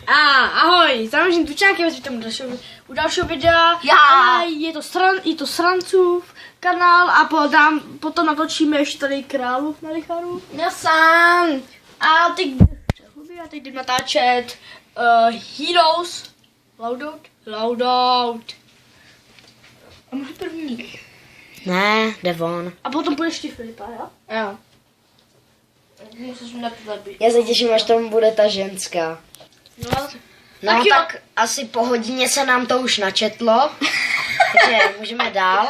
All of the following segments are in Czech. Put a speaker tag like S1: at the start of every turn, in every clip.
S1: Ahoj, zdravím tučáky, vítám u dalšího videa. Je to Srancův kanál a potom natočíme ještě tady Králův na Licharu.
S2: Já sám.
S1: A teď jdem natáčet Heroes. Loadout. A může první.
S2: Ne, jde on.
S1: A potom půjdeš ty, Filipa, jo?
S2: Jo.
S1: Musíš mi napít.
S2: Já se těším, až tam bude ta ženská. No tak asi po hodině se nám to už načetlo. Takže můžeme dál.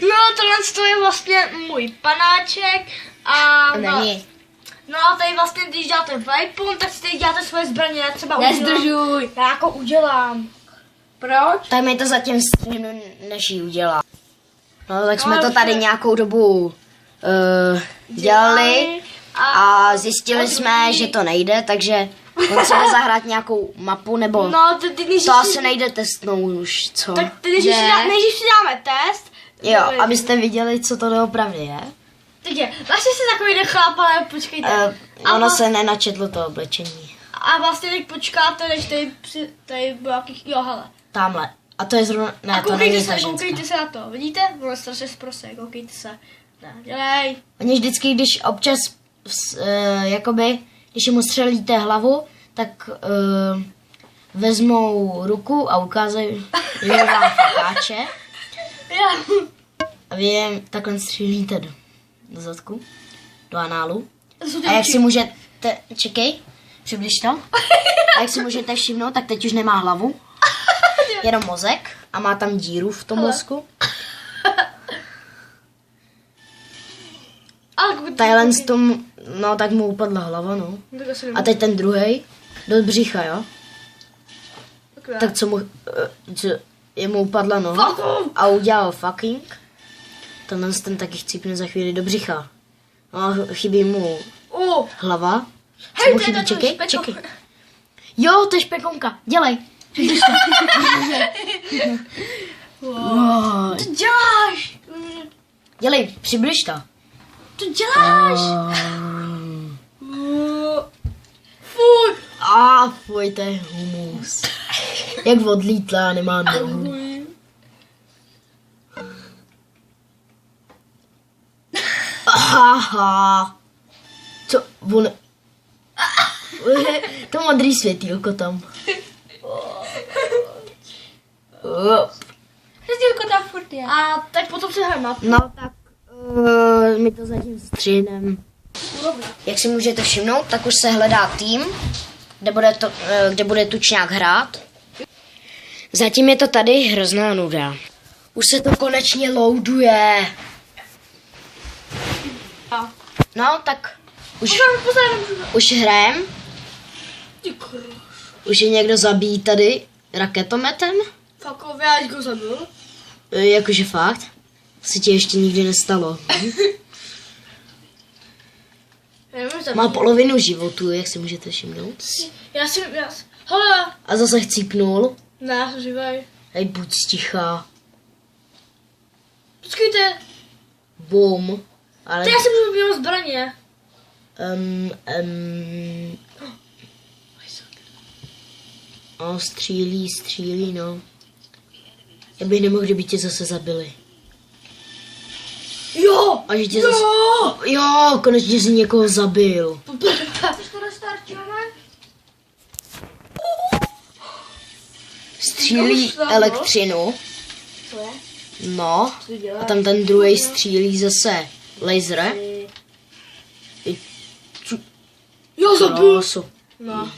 S1: No tohle je vlastně můj panáček a
S2: Není.
S1: no a tady vlastně, když děláte weapon, tak si tady děláte svoje zbraně, já třeba
S2: Nezdržuj.
S1: Já jako udělám. Proč?
S2: Tak mi to zatím stříhnu, než ji udělá. No tak jsme to tady nějakou dobu dělali a zjistili jsme, že to nejde, takže musíme zahrát nějakou mapu, nebo to asi nejde testnout už, co?
S1: Tak nejdřív si dáme test.
S2: Jo, abyste viděli, co to doopravdy je.
S1: Takže vlastně si takový nechláp, ale počkejte.
S2: Ono se nenačetlo to oblečení.
S1: A vlastně teď počkáte, než tady bylo jakých, jo hele.
S2: Tamhle. A to je zrovna, ne, to není ta ženská.
S1: Koukejte se na to, vidíte? Ono je strašně zprosté, koukejte se. Ne, dělej.
S2: Oni vždycky, když občas, jakoby, když mu střelíte hlavu, tak vezmou ruku a ukázají vám fakáče. A vy je takhle střílíte do zadku, do análu. A jak si můžete, čekej, přibliž to. A jak si můžete všimnout, tak teď už nemá hlavu, jenom mozek a má tam díru v tom mozku. Tadyhle z tom, no tak mu upadla hlava, no. A teď ten druhej do břicha, jo. Tak co mu, jemu upadla noha a udělal fucking. Ten taky chcípne za chvíli do břicha. No a chybí mu hlava. Co mu chybí? Čekej. Jo, to je špekonka. Dělej.
S1: Co děláš?
S2: Dělej, přibliž to.
S1: Co děláš?
S2: Fuj, to je humus. Jak odlítla, nemá nohu. Aha. Co? On... To modrý světýlko tam.
S1: Světýlko tam furt je. A tak potom se hrát.
S2: No tak my to zatím stříhnem. Jak si můžete všimnout, tak už se hledá tým, kde bude tučňák hrát. Zatím je to tady hrozná nuda. Už se to konečně loaduje. No, tak už hrajem. Už je někdo zabíjí tady raketometem.
S1: Fakově, až ho zabil.
S2: Jakože fakt. Se ti ještě nikdy nestalo. Má polovinu životu, jak si můžete všimnout.
S1: Hele.
S2: A zase chcípnul.
S1: Ne, živej.
S2: Hej, buď sticha.
S1: Počkejte.
S2: Bum. Ale...
S1: To já si můžu vybírat zbraně.
S2: No, střílí, no. Já bych nemohl, kdyby tě zase zabili.
S1: Jo!
S2: A že tě zase... Jo, konečně jsi někoho zabil.
S1: Chceš to restartujeme?
S2: Střílí elektřinu.
S1: Co je?
S2: No. A tam ten druhý střílí zase laser.
S1: Jo, zabil.
S2: No.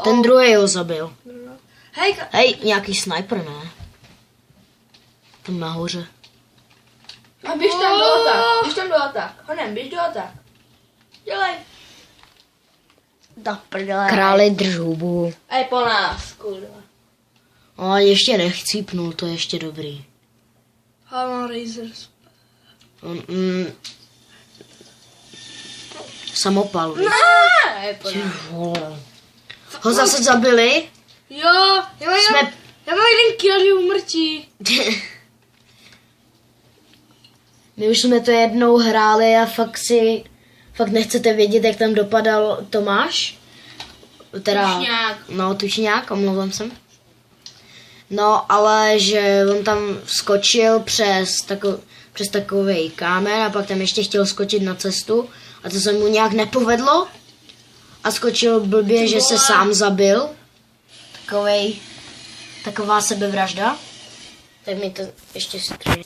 S2: Ten druhý ho zabil.
S1: Hej,
S2: nějaký sniper, ne? Tam nahoře.
S1: A běž tam do atak. Běž tam do atak. Honem, běž do atak. Dělej.
S2: Da prdele. Králi, drž hubu.
S1: Ej, po nás, kurva.
S2: Ale ještě nechcípnul, to je ještě dobrý.
S1: Halo, Razors.
S2: Samopal.
S1: Ne,
S2: Ho zase zabili.
S1: Jo, já mám jeden kill, že umrtí.
S2: My už jsme to jednou hráli a fakt nechcete vědět, jak tam dopadal Tomáš. teda,
S1: Tučňák.
S2: no tučňák, omlouvám se. No, ale že on tam skočil přes takovej kámen a pak tam ještě chtěl skočit na cestu a to se mu nějak nepovedlo a skočil blbě, že se sám zabil. Taková sebevražda. Tak mi to ještě střílí.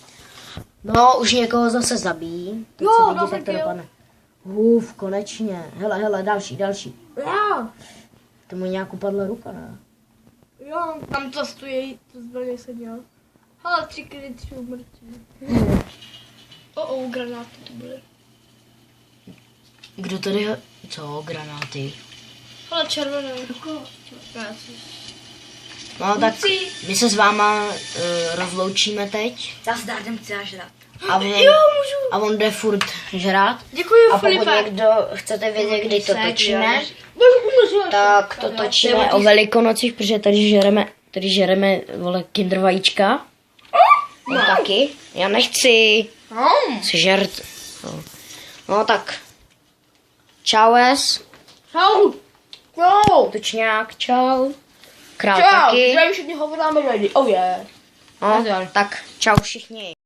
S2: No, už někoho zase zabíjí. Teď
S1: Jo,
S2: se vidí, tak to dopadne. Konečně. Hele, další.
S1: Jo.
S2: To mu nějak upadla ruka, ne?
S1: Jo, tam to stojí, to zbraně se dělal. Ale 3 krytří umrtí. Granáty to byly.
S2: Kdo tady... Co? Granáty?
S1: Ale červené.
S2: No tak my se s váma rozloučíme teď.
S3: Já s Dardem chci až žrat.
S2: A on jde furt žrát.
S1: Děkuji,
S2: A pokud
S1: Filipe.
S2: někdo chcete vědět, kdy to točíme, tak to točíme o Velikonocích, protože tady žereme vole kinder vajíčka. No taky. Já nechci žert. No tak. Čaues.
S1: Čau. Čau.
S2: Tučňák, čau. Král
S1: Čau.
S2: taky.
S1: Zdravím všichni, hovoráme ready. Oh yeah.
S2: No, tak čau všichni.